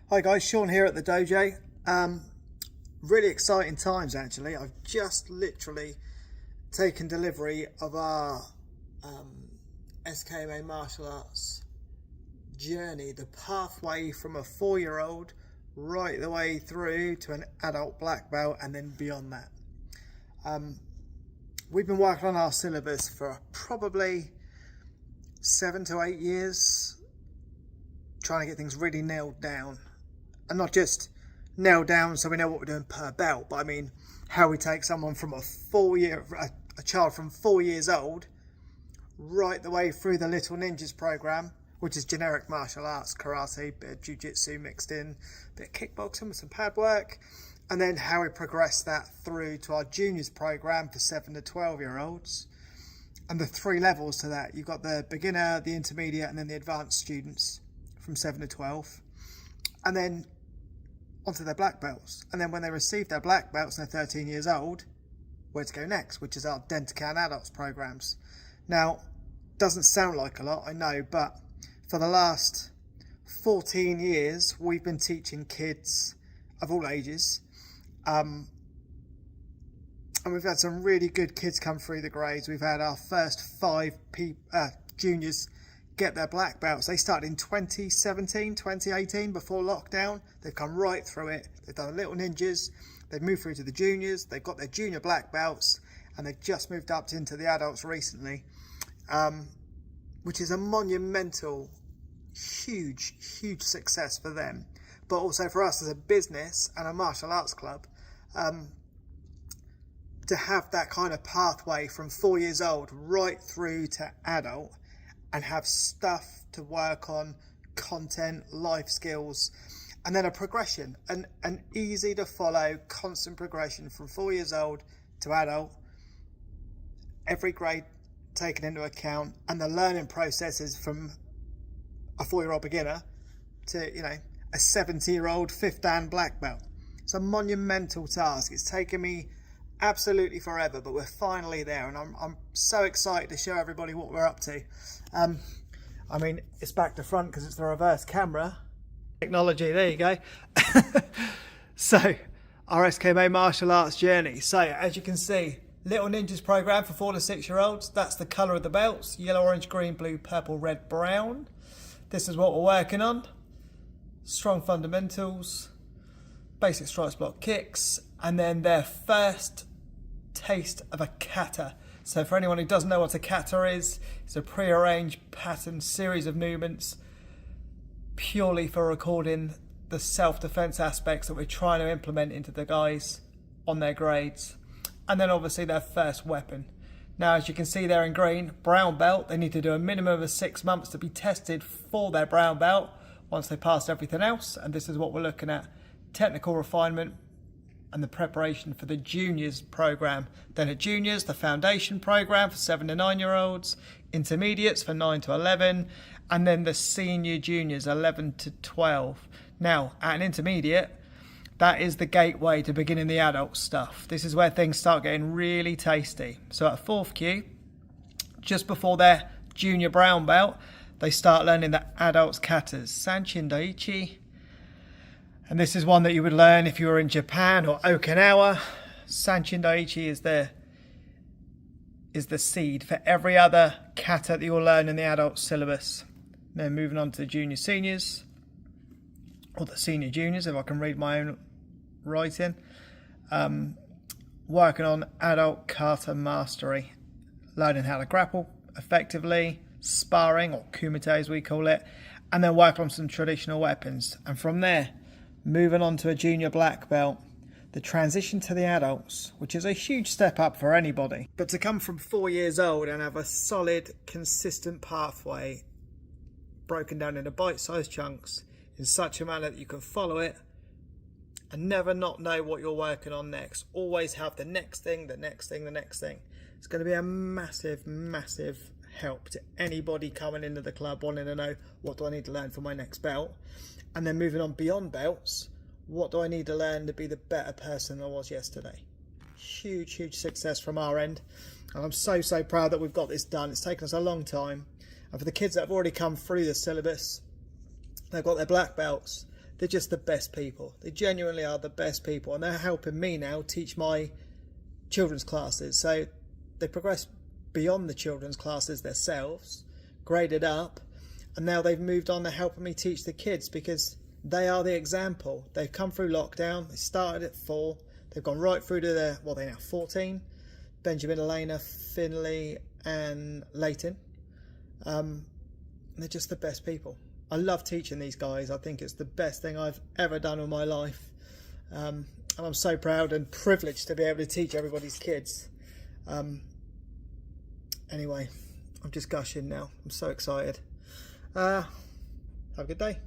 Hi guys, Sean here at the dojo. Really exciting times actually. I've just literally taken delivery of our SKMA martial arts journey, the pathway from a 4-year-old right the way through to an adult black belt and then beyond that. We've been working on our syllabus for probably 7 to 8 years, trying to get things really nailed down. And not just nailed down so we know what we're doing per belt, but I mean how we take someone from a child from 4 years old right the way through the Little Ninjas program, which is generic martial arts, karate, bit of jiu-jitsu mixed in, bit of kickboxing with some pad work, and then how we progress that through to our juniors program for 7 to 12-year-olds. And the 3 levels to that. You've got the beginner, the intermediate, and then the advanced students from 7 to 12. And then onto their black belts. And then when they receive their black belts and they're 13 years old, where to go next, which is our Dentokan adults programs. Now, doesn't sound like a lot, I know, but for the last 14 years, we've been teaching kids of all ages. And we've had some really good kids come through the grades. We've had our first 5 juniors get their black belts. They started in 2017, 2018 before lockdown. They've come right through it. They've done the Little Ninjas. They've moved through to the juniors. They've got their junior black belts, and they've just moved up into the adults recently, which is a monumental, huge success for them, but also for us as a business and a martial arts club. To have that kind of pathway from 4 years old right through to adult and have stuff to work on, content, life skills, and then a progression, an easy to follow, constant progression from 4 years old to adult, every grade taken into account, and the learning processes from a 4-year-old beginner to, a 70-year-old 5th Dan black belt. It's a monumental task. It's taken me absolutely forever, but we're finally there, and I'm so excited to show everybody what we're up to. I mean, it's back to front because it's the reverse camera technology. There you go. So our SKMA martial arts journey. So as you can see, Little Ninjas program for 4 to 6-year-olds. That's the colour of the belts: yellow, orange, green, blue, purple, red, brown. This is what we're working on. Strong fundamentals, basic strikes, block, kicks, and then their first taste of a kata. So for anyone who doesn't know what a kata is, it's a pre-arranged pattern series of movements purely for recording the self-defense aspects that we're trying to implement into the guys on their grades. And then obviously their first weapon. Now, as you can see there in green, brown belt, they need to do a minimum of 6 months to be tested for their brown belt once they pass everything else. And this is what we're looking at: technical refinement and the preparation for the juniors program. Then at juniors, the foundation program for 7 to 9-year-olds, intermediates for 9 to 11, and then the senior juniors, 11 to 12. Now, at an intermediate, that is the gateway to beginning the adult stuff. This is where things start getting really tasty. So at 4th Q, just before their junior brown belt, they start learning the adults katas, Sanchin Daiichi. And this is one that you would learn if you were in Japan or Okinawa. Sanchin Daiichi is the seed for every other kata that you'll learn in the adult syllabus. Then moving on to the junior seniors, or the senior juniors, if I can read my own writing. Working on adult kata mastery, learning how to grapple effectively, sparring, or kumite as we call it, and then work on some traditional weapons. And from there, moving on to a junior black belt, the transition to the adults, which is a huge step up for anybody. But to come from 4 years old and have a solid, consistent pathway broken down into bite-sized chunks in such a manner that you can follow it and never not know what you're working on next. Always have the next thing, the next thing, the next thing. It's going to be a massive help to anybody coming into the club wanting to know, what do I need to learn for my next belt? And then moving on beyond belts, what do I need to learn to be the better person I was yesterday? Huge success from our end. And I'm so proud that we've got this done. It's taken us a long time. And for the kids that have already come through the syllabus, they've got their black belts. they're just the best people. They genuinely are the best people, and they're helping me now teach my children's classes. So they progressed beyond the children's classes themselves, graded up, and now they've moved on to helping me teach the kids, because they are the example. They've come through lockdown. They started at 4. They've gone right through to their, well, they're now 14. Benjamin, Elena, Finley and Leighton. They're just the best people. I love teaching these guys. I think it's the best thing I've ever done in my life. And I'm so proud and privileged to be able to teach everybody's kids. Anyway, I'm just gushing now. I'm so excited. Have a good day.